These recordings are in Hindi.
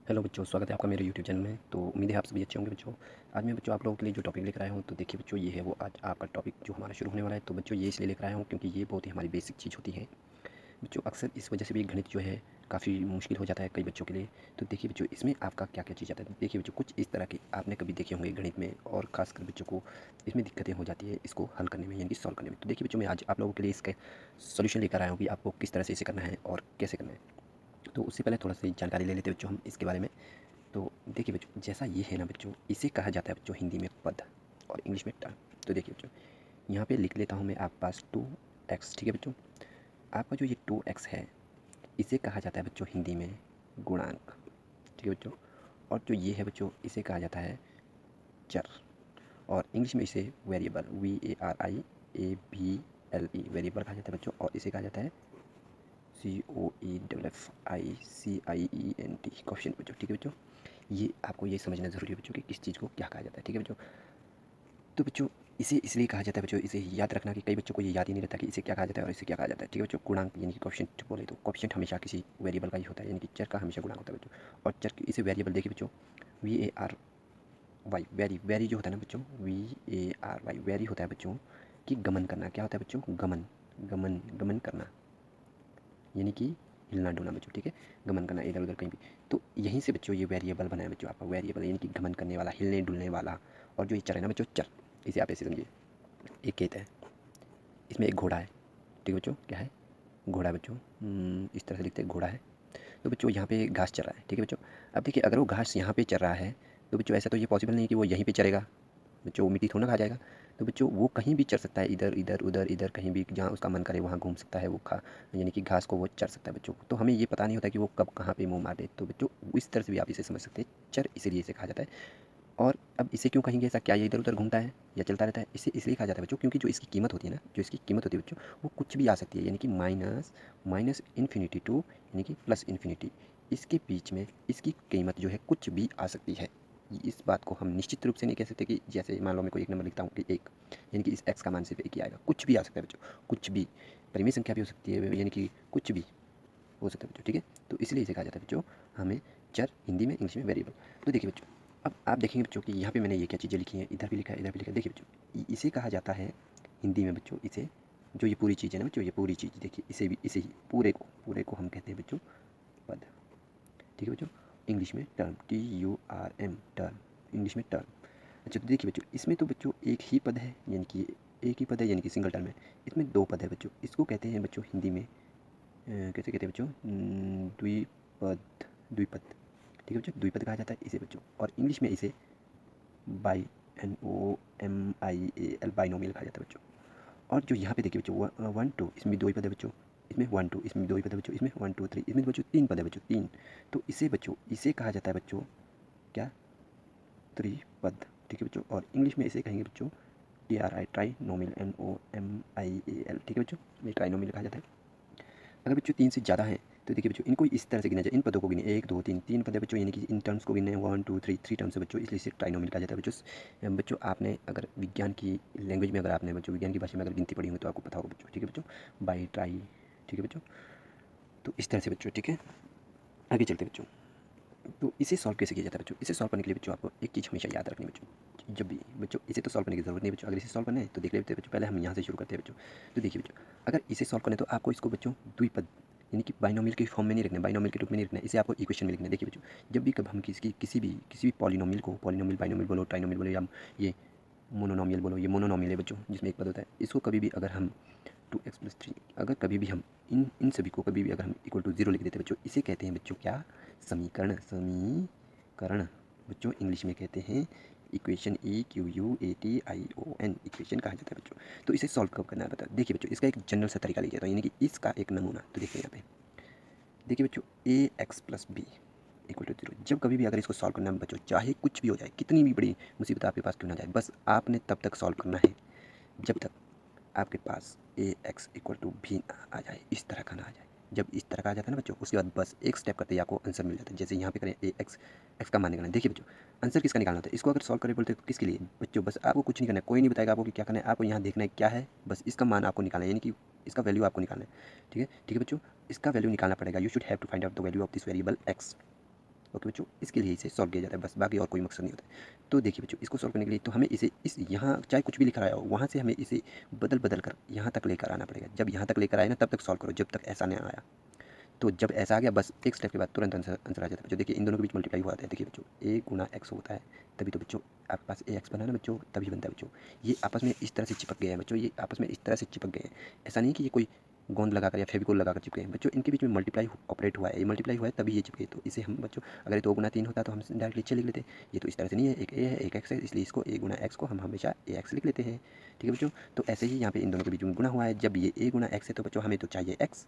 हेलो बच्चों, स्वागत है आपका मेरे यूट्यूब चैनल में। तो उम्मीद है आप सभी अच्छे होंगे बच्चों। आज मैं बच्चों आप लोगों के लिए जो टॉपिक लेकर आया हूँ, तो देखिए बच्चों, ये है वो आज आपका टॉपिक जो हमारा शुरू होने वाला है। तो बच्चों ये इसलिए लेकर आया हूँ क्योंकि ये बहुत ही हमारी बेसिक चीज़ होती है बच्चों। अक्सर इस वजह से भी गणित जो है काफ़ी मुश्किल हो जाता है कई बच्चों के लिए। तो देखिए बच्चों, इसमें आपका क्या क्या चीज़ आता है। देखिए बच्चों, कुछ इस तरह के आपने कभी देखे होंगे गणित में, और खासकर बच्चों को इसमें दिक्कतें हो जाती है इसको हल करने में, यानी कि सॉल्व करने में। तो देखिए बच्चों, मैं आज आप लोगों के लिए इसका सोल्यूशन लेकर आया हूँ कि आपको किस तरह से इसे करना है और कैसे करना है। तो उससे पहले थोड़ा सी जानकारी ले लेते हैं बच्चों हम इसके बारे में। तो देखिए बच्चों, जैसा ये है ना बच्चों, इसे कहा जाता है बच्चों हिंदी में पद और इंग्लिश में टर्म। तो देखिए बच्चों, यहाँ पे लिख लेता हूँ मैं आपके पास 2x। ठीक है बच्चों, आपका जो ये 2x है, इसे कहा जाता है बच्चों हिंदी में गुणांक। ठीक है बच्चों, और जो ये है बच्चों, इसे कहा जाता है चर, और इंग्लिश में इसे वेरिएबल, VARIABLE वेरिएबल कहा जाता है बच्चों, और इसे कहा जाता है COEFFICIENT क्वेश्चन बच्चों। ठीक है बच्चों, ये आपको ये समझना ज़रूरी है बच्चों कि किस चीज़ को क्या कहा जाता है। ठीक है बच्चों, तो बच्चों इसे इसलिए कहा जाता है बच्चों, इसे याद रखना कि कई बच्चों को ये याद ही नहीं रहता कि इसे क्या कहा जाता है और इसे क्या कहा जाता है। ठीक है बच्चों, गुणांक यानी कि कोएफिशिएंट बोले तो कोएफिशिएंट हमेशा किसी वेरिएबल का ही होता है, यानी कि चर का हमेशा गुणांक होता है बच्चों। और चर की इसे वेरिएबल देखिए बच्चों, VARY वेरी वेरी जो होता है ना बच्चों, VARY वेरी होता है बच्चों कि गमन करना। क्या होता है बच्चों? गमन, गमन गमन करना, यानी कि हिलना डुलना बच्चों। ठीक है, गमन करना इधर उधर कहीं भी। तो यहीं से बच्चों ये वेरिएबल बना है बच्चों, आपका वेरिएबल यानी कि गमन करने वाला, हिलने डुलने वाला। और जो ये चर है ना बच्चों, चर, इसे आप ऐसे समझिए, एक खेत है, इसमें एक घोड़ा है। ठीक है बच्चों, क्या है? घोड़ा बच्चों। इस तरह से लिखते हैं, घोड़ा है। तो बच्चों यहाँ पे घास चर रहा है। ठीक है बच्चों, अब देखिए, अगर वो घास यहाँ पे चर रहा है तो बच्चों ऐसा तो ये पॉसिबल नहीं है कि वो यहीं पे चरेगा बच्चों, वो मिट्टी थोड़ा ना खा जाएगा। तो बच्चों वो कहीं भी चर सकता है, इधर इधर उधर इधर, कहीं भी जहाँ उसका मन करे वहाँ घूम सकता है, वो खा, यानी कि घास को वो चर सकता है बच्चों। तो हमें ये पता नहीं होता कि वो कब कहाँ पे मुँह मार दे। तो बच्चों इस तरह से भी आप इसे समझ सकते हैं, चर इसीलिए इसे कहा जाता है। और अब इसे क्यों कहेंगे ऐसा? क्या ये इधर-उधर घूमता है या चलता रहता है? इसे इसलिए कहा जाता है बच्चों क्योंकि जो इसकी कीमत होती है ना, जो इसकी कीमत होती है बच्चों, वो कुछ भी आ सकती है, यानी कि माइनस माइनस इन्फिनिटी टू यानी कि प्लस इन्फिनिटी, इसके बीच में इसकी कीमत जो है कुछ भी आ सकती है। इस बात को हम निश्चित रूप से नहीं कह सकते कि जैसे मान लो मैं कोई एक नंबर लिखता हूँ कि 1, यानी कि इस x का मान सिर्फ 1 ही आएगा। कुछ भी आ सकता है बच्चों, कुछ भी। परिमेय संख्या भी हो सकती है, यानी कि कुछ भी हो सकता है बच्चों। ठीक है, तो इसलिए इसे कहा जाता है बच्चों हमें चर, हिंदी में, इंग्लिश में वेरिएबल। तो देखिए बच्चों, अब आप देखेंगे बच्चों कि यहाँ पे मैंने ये क्या चीज़ें लिखी हैं, इधर भी लिखा है, इधर भी लिखा है। देखिए बच्चों, इसे कहा जाता है हिंदी में बच्चों, इसे जो ये पूरी चीज़ है ना बच्चों, ये पूरी चीज़ देखिए, इसे भी, इसे ही पूरे को हम कहते हैं बच्चों पद। ठीक है बच्चों, इंग्लिश में टर्म, TURM टर्म, इंग्लिश में टर्म। अच्छा, तो देखिए बच्चों, इसमें तो बच्चों एक ही पद है, यानी कि एक ही पद है, यानी कि सिंगल टर्म है। इसमें दो पद है बच्चों, इसको कहते हैं बच्चों हिंदी में कैसे कहते हैं बच्चों? द्विपद, द्विपद। ठीक है बच्चों, द्विपद कहा जाता है इसे बच्चों, और इंग्लिश में इसे बाई, NOMIAL बाइनोमियल कहा जाता है बच्चों। और जो यहाँ पे देखिए बच्चों, 1 2, इसमें भी दो ही पद है बच्चों, इसमें 1 2, इसमें भी दो ही पद है बच्चों, इसमें 1 2 3, इसमें बच्चों तीन पद है बच्चों, तीन। तो इसे बच्चों, इसे कहा जाता है बच्चों क्या? त्रिपद। ठीक है बच्चों, और इंग्लिश में इसे कहेंगे बच्चों TRI, ट्राइनोमियल, NOMIAL। ठीक है बच्चों, ये ट्राइनोमियल कहा जाता है। अगर बच्चों तीन से ज़्यादा हैं तो देखिए बच्चों, इनको इस तरह से गिना जाए, इन पदों को गिने, 1 2 3, तीन पद है बच्चों, यानी कि इन टर्म्स को गिने 1 2 3, थ्री टर्म्स है बच्चों, इसलिए इसे ट्राइनोमियल कहा जाता है बच्चों। बच्चों आपने अगर विज्ञान की लैंग्वेज में, अगर आपने बच्चों विज्ञान की भाषा में अगर गिनती पढ़ी हो तो आपको पता होगा बच्चों। ठीक है बच्चों, बाई, ट्राई। ठीक है बच्चों, तो इस तरह से बच्चों। ठीक है, आगे चलते हैं बच्चों। तो इसे सॉल्व कैसे किया जाता है बच्चों? इसे सॉल्व करने के लिए बच्चों आपको एक चीज़ हमेशा याद रखनी है बच्चों, जब भी बच्चों, इसे तो सॉल्व करने की ज़रूरत नहीं है बच्चों। अगर इसे सॉल्व करना है तो देख लेते हैं बच्चों, पहले हम यहाँ से शुरू करते हैं बच्चों। तो देखिए बच्चों, अगर इसे सॉल्व करना है तो आपको इसको बच्चों द्विपद, यानी कि बाइनोमियल के फॉर्म में नहीं रखना है, बाइनोमियल के रूप में नहीं रखना है, इसे आपको इक्वेशन में लिखना है। देखिए बच्चों, जब भी कब हम किसी भी पॉलिनोमियल को, पॉलिनोमियल, बाइनोमियल बोलो, ट्राइनोमियल बोलो, या ये मोनोनोमियल बोलो, ये मोनोनोमियल है बच्चों जिसमें एक पद होता है, इसको कभी भी अगर हम 2x+3, अगर कभी भी हम इन इन सभी को कभी भी अगर हम इक्वल टू 0 लिख देते हैं बच्चों, इसे कहते हैं बच्चों क्या? समीकरण, समीकरण बच्चों, इंग्लिश में कहते हैं इक्वेशन, EQUATION, इक्वेशन कहा जाता है बच्चों। तो इसे सॉल्व कब करना है बता, देखिए बच्चों, इसका एक जनरल सा तरीका लिया जाता है, यानी कि इसका एक नमूना। तो देखिए यहाँ पे, देखिए बच्चों, AX+B इक्वल टू 0, जब कभी भी अगर इसको सॉल्व करना है बच्चों, चाहे कुछ भी हो जाए, कितनी भी बड़ी मुसीबत आपके पास क्यों ना जाए, बस आपने तब तक सॉल्व करना है जब तक आपके पास AX इक्वल टू भी आ जाए, इस तरह का ना आ जाए। जब इस तरह का आ जाता है ना बच्चों, उसके बाद बस एक स्टेप करते ही आपको आंसर मिल जाता है। जैसे यहाँ पे करें एक्स का मान निकालना है। देखिए बच्चों, आंसर किसका निकालना होता है? इसको अगर सॉल्व करें बोलते हैं तो किसके लिए बच्चों? बस आपको कुछ नहीं करना है, कोई नहीं बताएगा आपको कि क्या करना है, आपको यहाँ देखना है क्या है, बस इसका मान आपको निकालना है, यानी कि इसका वैल्यू आपको निकालना है। ठीक है, ठीक है बच्चों, इसका वैल्यू निकालना पड़ेगा। You should have to find out the value of this variable X. Okay बच्चों, इसके लिए इसे सॉल्व किया जाता है बस, बाकी और कोई मकसद नहीं होता है। तो देखिए बच्चों, इसको सॉल्व करने के लिए तो हमें इसे इस यहाँ चाहे कुछ भी लिखा रहा हो वहाँ से हमें इसे बदल बदल कर यहाँ तक लेकर आना पड़ेगा। जब यहाँ तक लेकर आए ना तब तक सॉल्व करो, जब तक ऐसा नहीं आया। तो जब ऐसा आ गया बस एक स्टेप के बाद तुरंत आंसर आ जाता है बच्चों। देखिए इन दोनों के बीच मल्टीप्लाई हुआ है। देखिए बच्चों ए गुना एक्स होता है, तभी तो बच्चों आपके पास ए एक्स बना ना बच्चों, तभी बनता है बच्चों। ये आपस में इस तरह से चिपक गए हैं बच्चों, ये आपस में इस तरह से चिपक गए हैं। ऐसा नहीं कि ये कोई गोंद लगाकर या फेविकोल लगाकर चिपके हैं बच्चों, इनके बीच में मल्टीप्लाई ऑपरेट हुआ है, ये मल्टीप्लाई हुआ है तभी ये चिपके। तो इसे हम बच्चों अगर ये 2 गुना 3 होता तो हम डायरेक्टली 6 लिख लेते। ये तो इस तरह से नहीं है, एक ए है एक एक्स है, इसलिए इसको ए गुना एक्स को हम हमेशा ए एक्स लिख लेते हैं। ठीक है बच्चों, तो ऐसे ही यहाँ पे इन दोनों के बीच में गुना हुआ है। जब ये ए गुना एक्स है तो बच्चों हमें तो चाहिए एक्स,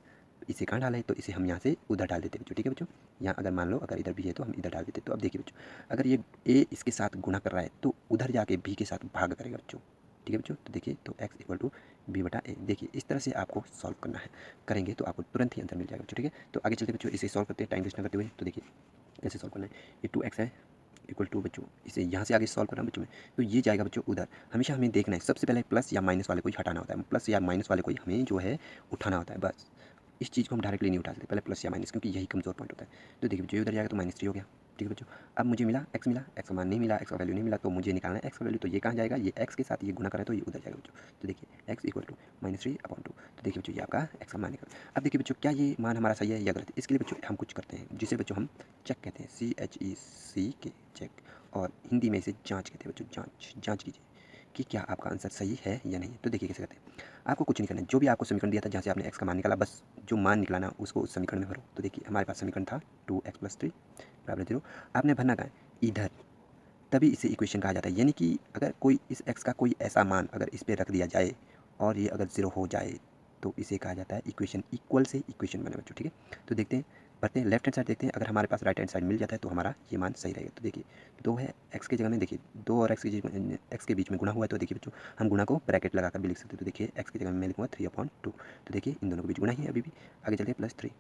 इसे कहाँ डालें, तो इसे हम यहाँ से उधर डाल देते हैं बच्चों। ठीक है बच्चों, यहाँ अगर मान लो अगर इधर भी है तो हम इधर डाल देते हैं। तो अब देखिए बच्चों, अगर ये ए इसके साथ गुना कर रहा है तो उधर जाके बी के साथ भाग करेगा बच्चों। ठीक है बच्चों, तो देखिए तो x इक्वल टू बी बटा ए। देखिए इस तरह से आपको सॉल्व करना है, करेंगे तो आपको तुरंत ही आंसर मिल जाएगा बच्चों। ठीक है, तो आगे चलते बच्चों, इसे सॉल्व करते हैं टाइम वेस्ट ना करते हुए। तो देखिए कैसे सॉल्व करना है। ये 2x है इक्वल टू बच्चों, इसे यहाँ से आगे सॉल्व करना बच्चों में, तो ये जाएगा बच्चों उधर। हमेशा हमें देखना है सबसे पहले प्लस या माइनस वाले को ही हटाना होता है, प्लस या माइनस वाले को ही हमें जो है उठाना होता है बस। इस चीज़ को हम डायरेक्टली नहीं उठा सकते, पहले प्लस या माइनस, क्योंकि यही कमजोर पॉइंट होता है। तो देखिए बच्चों उधर जाएगा तो -3 हो गया। ठीक है बच्चों, अब मुझे मिला x, मिला x का मान नहीं मिला, x का वैल्यू नहीं मिला, तो मुझे निकालना है x का वैल्यू। तो ये कहाँ जाएगा, ये x के साथ ये गुना करें तो ये उधर जाएगा बच्चों। तो देखिए x इक्वल टू -3/2। तो देखिए बच्चों ये आपका x का मान निकल। अब देखिए बच्चों क्या ये मान हमारा सही है या गलत है। इसके लिए बच्चों हम कुछ करते हैं जिसे बच्चों हम चेक कहते हैं, CHEC चेक, और हिंदी में इसे जाँच कहते हैं बच्चों। जाँच कीजिए कि क्या आपका आंसर सही है या नहीं। तो देखिए कैसे करते हैं, आपको कुछ नहीं करना है, जो भी आपको समीकरण दिया था जहाँ से आपने x का मान निकाला, बस जो मान निकला ना उसको उस समीकरण में भरो। तो देखिए हमारे पास समीकरण था 2x + 3 बराबर 0, आपने भरना कहाँ है, इधर, तभी इसे इक्वेशन कहा जाता है। यानी कि अगर कोई इस x का कोई ऐसा मान अगर इस पे रख दिया जाए और ये अगर 0 हो जाए तो इसे कहा जाता है इक्वेशन। इक्वल से इक्वेशन बने बच्चों। ठीक है, तो देखते हैं, भरते हैं, लेफ्ट हैंड साइड देखते हैं, अगर हमारे पास राइट हैंड साइड मिल जाता है तो हमारा ये मान सही रहेगा। तो देखिए 2 है x की जगह में, देखिए 2 और x के बीच में गुना हुआ है, तो देखिए बच्चों हम गुना को ब्रैकेट लगाकर भी लिख सकते हैं। तो देखिए x की जगह में मैं लिखूँगा 3/2। तो देखिए इन दोनों के बीच गुना ही है अभी भी। आगे चलते हैं +3।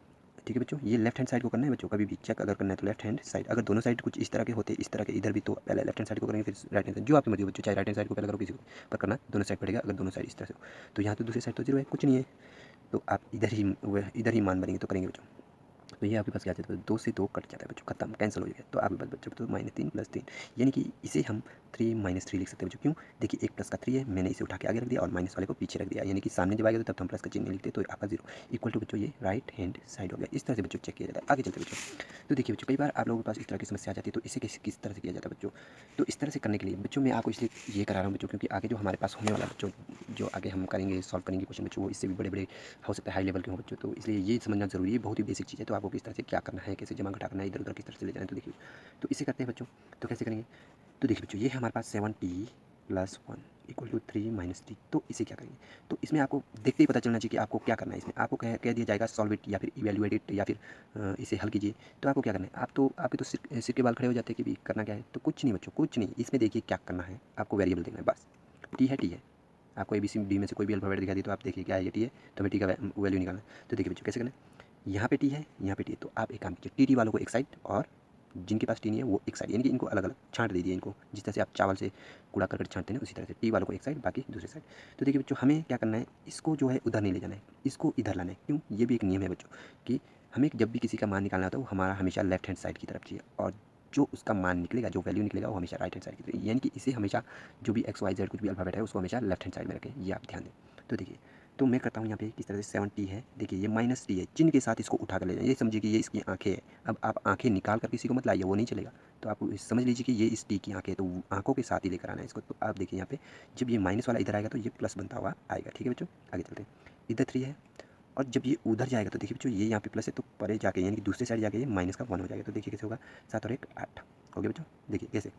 ठीक है बच्चों, ये लेफ्ट हैंड साइड को करना है बच्चों, कभी भी चेक अगर करना है तो लेफ्ट हैंड साइड। अगर दोनों साइड कुछ इस तरह के होते, इस तरह के इधर भी, तो पहले लेफ्ट हैंड साइड को करेंगे फिर राइट हैंड साइड, जो आपकी मर्जी हो बच्चों, चाहे राइट हैंड साइड को पहले करो किसी को, पर करना दोनों साइड पड़ेगा। अगर दोनों साइड इस तरह से हो तो यहाँ तो दूसरी साइड तो 0 है, कुछ नहीं है, तो आप इधर ही मान बनेंगे तो करेंगे बच्चों। तो ये आपके पास क्या जाता है, 2 से 2 कट जाता है बच्चों, खत्म, कैंसिल हो जाएगा। तो आपके पास बच्चों तो -3 + 3, यानी कि इसे हम 3 -3 लिख सकते हैं बच्चों। क्यों, देखिए एक प्लस का 3 है, मैंने इसे उठा के आगे रख दिया और माइनस वाले को पीछे रख दिया, यानी कि सामने जब आएगा तो तब तो हम प्लस का चिन्ह लिखते, तो आपका 0 इक्वल टू बच्चों ये राइट हैंड साइड हो गया। इस तरह से बच्चों चेक किया जाता है। आगे चलते बच्चों, तो देखिए बच्चों कई बार आप लोगों के पास इस तरह की समस्या आ जाती है, तो इसे किस तरह से किया जाता है बच्चों। तो इस तरह से करने के लिए बच्चों मैं आपको इसलिए ये करा रहा हूँ बच्चों, क्योंकि आगे जो हमारे पास होने वाला बच्चों, जो आगे हम करेंगे सॉल्व करेंगे क्वेश्चन बच्चों, वो इससे भी बड़े बड़े हो सकते हैं, हाई लेवल के हो बच्चों। तो इसलिए ये समझना जरूरी है, बहुत ही बेसिक चीज़ है। तो आपको किस तरह से क्या करना है, कैसे जमा घटा करना है, इधर उधर किस तरह से ले जाना है, तो देखिए तो इसे करते हैं बच्चों। तो कैसे करेंगे, तो देखिए बच्चों ये है हमारे पास 7t + 1 इक्वल टू 3 - 3। तो इसे क्या करेंगे, तो इसमें आपको देखते ही पता चलना चाहिए कि आपको क्या करना है। इसमें आपको कह दिया जाएगा सॉल्व इट या फिर इवेल्युएट इट या फिर इसे हल कीजिए। तो आपको क्या करना है, आप तो आपके तो सिर के बाल खड़े हो जाते हैं कि भी करना क्या है। तो कुछ नहीं बच्चों, कुछ नहीं, इसमें देखिए क्या करना है, आपको वेरिएबल देखना है बस। टी है, आपको ABCD में से कोई भी अल्फ़ाबेट दिखा दी तो आप देखिए क्या है, ये टी है, तो हमें टी का वैल्यू निकालना है। तो देखिए बच्चों कैसे करना है, यहाँ पे टी है, यहाँ पे टी है, तो आप एक काम कीजिए, टी वालों को एक साइड और जिनके पास टी नहीं है वो एक साइड, यानी कि इनको अलग अलग छांट दीजिए। इनको जिस तरह से आप चावल से कूड़ा करकट छांटते हैं उसी तरह से टी वालों को एक साइड, बाकी दूसरी साइड। तो देखिए बच्चों हमें क्या करना है, इसको जो है उधर नहीं ले जाना है, इसको इधर लाना है। क्यों, ये भी एक नियम है बच्चों कि हमें जब भी किसी का मान निकालना होता है वो हमारा हमेशा लेफ्ट हैंड साइड की तरफ चाहिए, और जो उसका मान निकलेगा, जो वैल्यू निकलेगा वो हमेशा राइट हैंड साइड की तरफ, यानी कि इसे हमेशा जो भी XYZ कुछ भी अल्फ़ाबेट है उसको हमेशा लेफ्ट हैंड साइड में रखें, ये आप ध्यान दें। तो देखिए तो मैं करता हूँ यहाँ पे किस तरह से 7t है, देखिए ये -t है, चिन्ह के साथ इसको उठा कर ले जाए, ये समझिए कि ये इसकी आंखें है। अब आप आंखें निकाल कर किसी को मत लाइए, वो नहीं चलेगा। तो आप समझ लीजिए कि ये इस टी की आंखें है, तो आंखों के साथ ही लेकर आना है इसको। तो आप देखिए यहाँ पे जब ये माइनस वाला इधर आएगा तो ये प्लस बनता हुआ आएगा। ठीक है बच्चों, आगे चलते हैं, इधर 3 है और जब ये उधर जाएगा तो देखिए बच्चों ये यहाँ पे प्लस है, तो परे जाके यानी कि दूसरे साइड जाके ये माइनस का 1 हो जाएगा। तो देखिए कैसे होगा, 7 और 1 8 हो गया बच्चों। देखिए कैसे,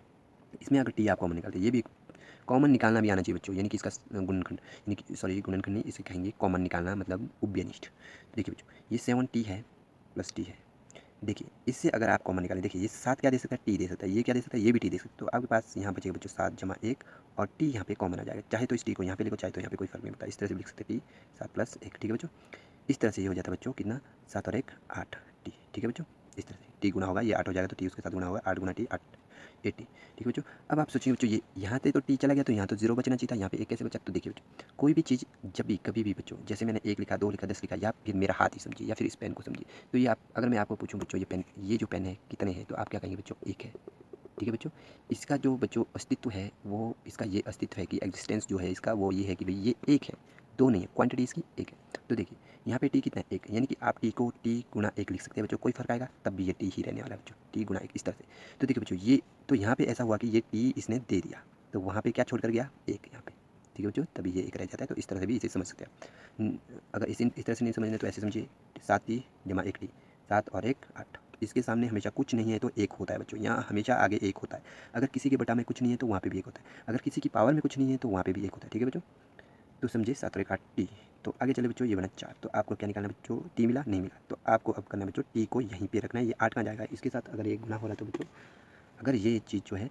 इसमें अगर टी आप कॉमन निकालते हैं, ये भी कॉमन निकालना भी आना चाहिए बच्चों, यानी कि इसका गुणनखंड, यानी कि सॉरी गुणनखंड नहीं, इसे कहेंगे कॉमन निकालना, मतलब उभयनिष्ठ। तो देखिए बच्चों ये 7t है + t है, देखिए इससे अगर आप कॉमन निकालें, देखिए ये 7 क्या दे सकता है, टी दे सकता है, ये क्या दे सकता है, ये भी टी दे सकता है। तो आपके पास यहाँ बचेगा बच्चों 7 + 1 और टी यहाँ पे कॉमन आ जाएगा। चाहे तो इस टी को यहाँ पे लिखो, चाहे तो यहाँ पे कोई फर्क नहीं पड़ता, इस तरह से भी लिख सकते हैं टी 7 + 1। ठीक है बच्चों, इस तरह से ये हो जाता है बच्चों कितना, 7 और 1 8 टी। ठीक है बच्चों, इस तरह से। टी गुना होगा, ये 8 हो जाएगा तो टी उसके साथ गुना होगा, 8 गुना टी 8 80। ठीक है बच्चों, अब आप सोचिए बच्चों, ये यहाँ से तो टी चला गया तो यहाँ तो 0 बचना चाहिए था, यहाँ पे 1 कैसे बचा? तो देखिए बच्चों, कोई भी चीज़ जब भी कभी भी बच्चों, जैसे मैंने 1 लिखा, 2 लिखा, 10 लिखा, या फिर मेरा हाथ ही समझिए या फिर इस पेन को समझिए, तो ये आप, अगर मैं आपको पूछूँ बच्चों ये जो पेन है कितने हैं, तो आप क्या कहेंगे बच्चों? 1 है। ठीक है बच्चों, इसका जो बच्चों अस्तित्व है, वो इसका ये अस्तित्व है कि एग्जिस्टेंस जो है इसका वो ये है कि भाई ये 1 है, 2 नहीं है, क्वांटिटी इसकी 1 है। तो देखिए यहाँ पे टी कितना है? 1, यानी कि आप टी को टी गुना 1 लिख सकते हैं बच्चों, कोई फर्क आएगा तब भी ये टी ही रहने वाला है बच्चों, टी गुना 1 इस तरह से। तो देखिए बच्चों, ये तो यहाँ पे ऐसा हुआ कि ये टी इसने दे दिया, तो वहाँ पे क्या छोड़ कर गया? 1 यहाँ पे। ठीक है बच्चों, तभी ये 1 रह जाता है। तो इस तरह से भी इसे समझ सकते हैं। अगर इस तरह से नहीं समझना तो ऐसे समझिए, 7 टी जमा 1 टी, 7 और 1 8। इसके सामने हमेशा कुछ नहीं है तो 1 होता है बच्चों, यहाँ हमेशा आगे 1 होता है। अगर किसी के बटा में कुछ नहीं है तो वहाँ पे भी 1 होता है, अगर किसी की पावर में कुछ नहीं है तो वहाँ पे भी 1 होता है। ठीक है बच्चों, तो समझिए 7 और 1 8 टी। तो आगे चले बच्चों, ये बना 4, तो आपको क्या निकालना है बच्चों? टी मिला? नहीं मिला, तो आपको अब करना है बच्चों, टी को यहीं पे रखना है। ये 8 कहाँ जाएगा? इसके साथ अगर 1 गुना हो रहा है तो बच्चों, अगर ये चीज़ जो है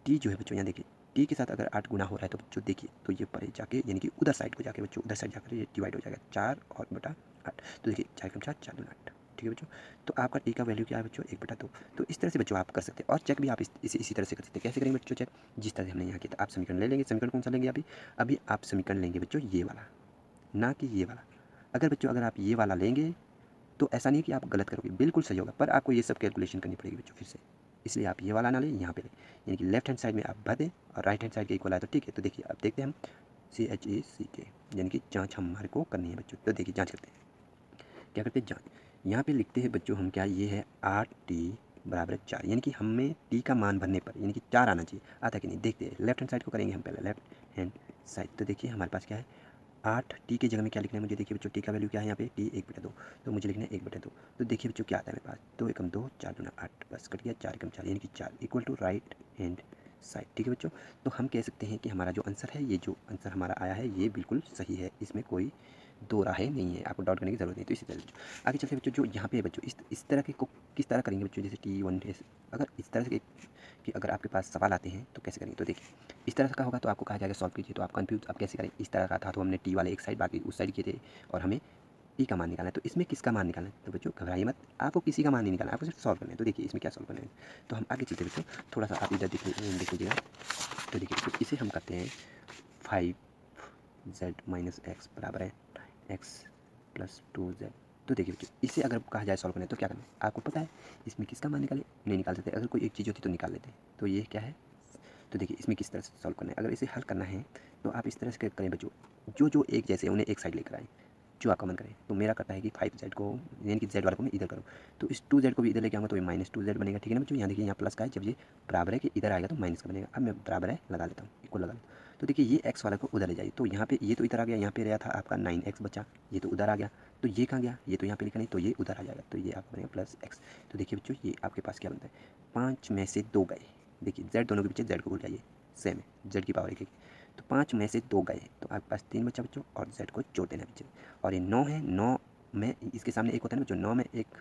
टी जो है बच्चों, यहाँ देखिए टी के साथ अगर 8 गुना हो रहा है तो बच्चों देखिए, तो ये परे जाके यानी कि उधर साइड को जाके बच्चों, उधर साइड जाकर ये डिवाइड हो जाएगा, 4 और बटा 8। तो देखिए 4 कम 4, 4 दूना 8। ठीक है बच्चों, तो आपका टी का वैल्यू क्या है बच्चों? 1/2। तो इस तरह से बच्चों आप कर सकते हैं, और चेक भी आप इसी तरह से कर सकते हैं। कैसे करेंगे बच्चों चेक? जिस तरह से हमने यहाँ किया था। आप समीकरण ले लेंगे, समीकरण कौन सा लेंगे? अभी आप समीकरण लेंगे बच्चों ये वाला, ना कि ये वाला। अगर बच्चों अगर आप ये वाला लेंगे तो ऐसा नहीं कि आप गलत करोगे, बिल्कुल सही होगा, पर आपको ये सब कैलकुलेशन करनी पड़ेगी बच्चों फिर से। इसलिए आप ये वाला ना लें, यहाँ पे लें, यानी कि लेफ्ट हैंड साइड में आप भर दें और राइट हैंड साइड के इक्वल आए तो ठीक है। तो देखिए अब देखते हैं हम CHECK, यानी कि जाँच हमारे को करनी है बच्चों। तो देखिए जाँच करते हैं, क्या करते हैं? जाँच। यहाँ पे लिखते हैं बच्चों हम क्या, ये है 8t बराबर 4, यानी कि हमें t का मान भरने पर यानी कि 4 आना चाहिए। आता कि नहीं देखते हैं, लेफ्ट हैंड साइड को करेंगे हम पहले, लेफ्ट हैंड साइड। तो देखिए हमारे पास क्या है, 8 टी की जगह में क्या लिखना है मुझे? देखिए बच्चों, टी का वैल्यू क्या है यहाँ पे? टी 1/2, तो मुझे लिखना है 1/2। तो देखिए बच्चों क्या आता है मेरे पास, 2 एकम 2, 4 दूना 8, बस कट गया, 4 एकम 4 यानी कि 4 equal to right hand side. ठीक है बच्चों, तो हम कह सकते हैं कि हमारा जो आंसर है, ये जो आंसर हमारा आया है ये बिल्कुल सही है, इसमें कोई दो राहें नहीं है, आपको डाउट करने की ज़रूरत नहीं। तो इसी तरह बच्चों आगे चलते हैं बच्चों, जो यहाँ पे है बच्चों, इस तरह के को किस तरह करेंगे बच्चों? जैसे T1 अगर इस तरह से कि अगर आपके पास सवाल आते हैं तो कैसे करेंगे? तो देखिए इस तरह का होगा तो आपको कहा जाएगा सॉल्व कीजिए, तो आप कंफ्यूज आप कैसे करें? इस तरह का था तो हमने टी वाले एक साइड बाकी उस साइड किए थे और हमें टी का मान निकालना है, तो इसमें किसका मान निकालना है? तो बच्चों घबराइए मत, आपको किसी का मान नहीं निकालना, आपको सिर्फ सॉल्व करना है। तो देखिए इसमें क्या सॉल्व करना है, तो हम आगे चलते बच्चों, थोड़ा सा आप इधर देख लीजिएगा। तो देखिए तो इसे हम करते हैं 5z माइनस एक्स बराबर है x प्लस 2z। तो देखिए बच्चों, इसे अगर कहा जाए सॉल्व करना है तो क्या करना है? आपको पता है इसमें किसका मान निकाले? नहीं निकाल सकते, अगर कोई एक चीज़ होती तो निकाल लेते। तो ये क्या है? तो देखिए इसमें किस तरह से सॉल्व करना है, अगर इसे हल करना है तो आप इस तरह से करें बच्चों, जो एक जैसे उन्हें एक साइड लेकर आए, जो आपका मन करे। तो मेरा करता है कि 5z को यानी कि z वाले को मैं इधर करूँ, तो इस 2z को भी इधर लेके आऊँगा तो ये -2z बनेगा। ठीक है ना बच्चों, यहाँ देखिए यहाँ प्लस का है, जब ये बराबर है कि इधर आएगा तो माइनस का बनेगा। अब मैं बराबर है लगा लेता हूँ, इक्वल लगा लेता हूँ। तो देखिए ये x वाले को उधर ले जाइए, तो यहाँ पे ये तो इधर आ गया, यहाँ पे रहा था आपका 9x बचा, ये तो उधर आ गया, तो ये कहाँ गया? ये तो यहाँ पे लिखा नहीं, तो ये उधर आ जाएगा, तो ये आपका बनेगा प्लस x। तो देखिए बच्चों ये आपके पास क्या बनता है, 5 में से 2 गए। देखिए z दोनों के पीछे z को भूल जाइए, सेम है, z की पावर एक, तो 5 में से 2 गए तो आपके पास 3 बचा बच्चों, और z को जोड़ देना पीछे। और ये 9 है, 9 में इसके सामने एक होता है ना बच्चों, 9 में एक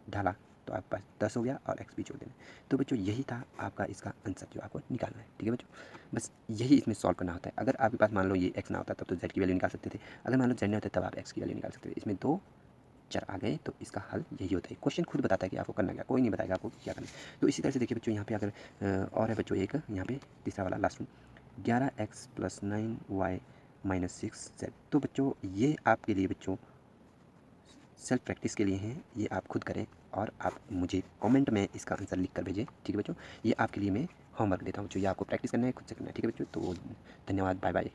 ढाला तो आपके पास 10 हो गया, और x भी जोड़ देना। तो बच्चों यही था आपका इसका आंसर जो आपको निकालना है। ठीक है बच्चों, बस यही इसमें सॉल्व करना होता है। अगर आपके पास मान लो ये x ना होता तब तो z की वैल्यू निकाल सकते थे, अगर मान लो z नहीं होता तब आप x की वैल्यू निकाल सकते थे। इसमें 2 चर आ गए तो इसका हल यही होता है। क्वेश्चन खुद बताता है कि आपको करना क्या, कोई नहीं बताएगा आपको क्या करना है। तो इसी तरह से देखिए बच्चों, यहाँ पे अगर और है बच्चों एक, यहाँ पे तीसरा वाला लास्ट में 11x + 9y - 6z। तो बच्चों ये आपके लिए बच्चों सेल्फ प्रैक्टिस के लिए हैं, ये आप खुद करें और आप मुझे कमेंट में इसका आंसर लिख कर भेजें। ठीक है बच्चों, ये आपके लिए मैं होमवर्क देता हूँ बच्चों, ये आपको प्रैक्टिस करना है, खुद से करना है। ठीक है बच्चों, तो धन्यवाद, बाय बाय।